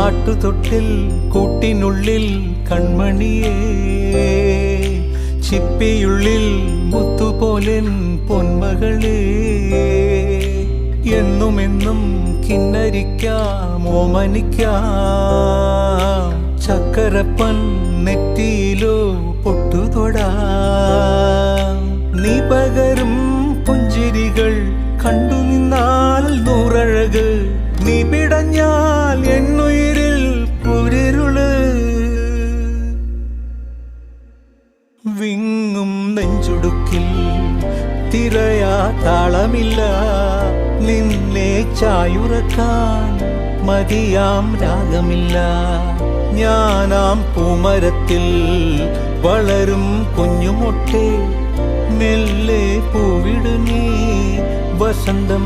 ആട്ടുതൊട്ടിൽ കൂട്ടിനുള്ളിൽ കൺമണിയേ, ചിപ്പിയുള്ളിൽ മുത്തുപോലെൻ പൊന്മകളേ, എന്നുമെന്നും കിന്നരിക്കാം ഓമനിക്കാം, ചക്കരപ്പൻ നെറ്റിയിലോ പൊട്ടുതൊടാം. നീ പകരും പുഞ്ചിരികൾ കണ്ടു നിന്നാൽ നൂറഴക്, നീ പിടഞ്ഞാൽ എന്നുയിരിൽ കുരിരുള്. വിങ്ങും നെഞ്ചുടുക്കിൽ തിരയാ താളമില്ല, നിന്നെ ചായുറക്കാൻ മതിയാം രാഗമില്ല. ഞാനാം പൂമരത്തിൽ വളരും കുഞ്ഞുമൊട്ടെ, മെല്ലെ പൂവിടു നീ വസന്തം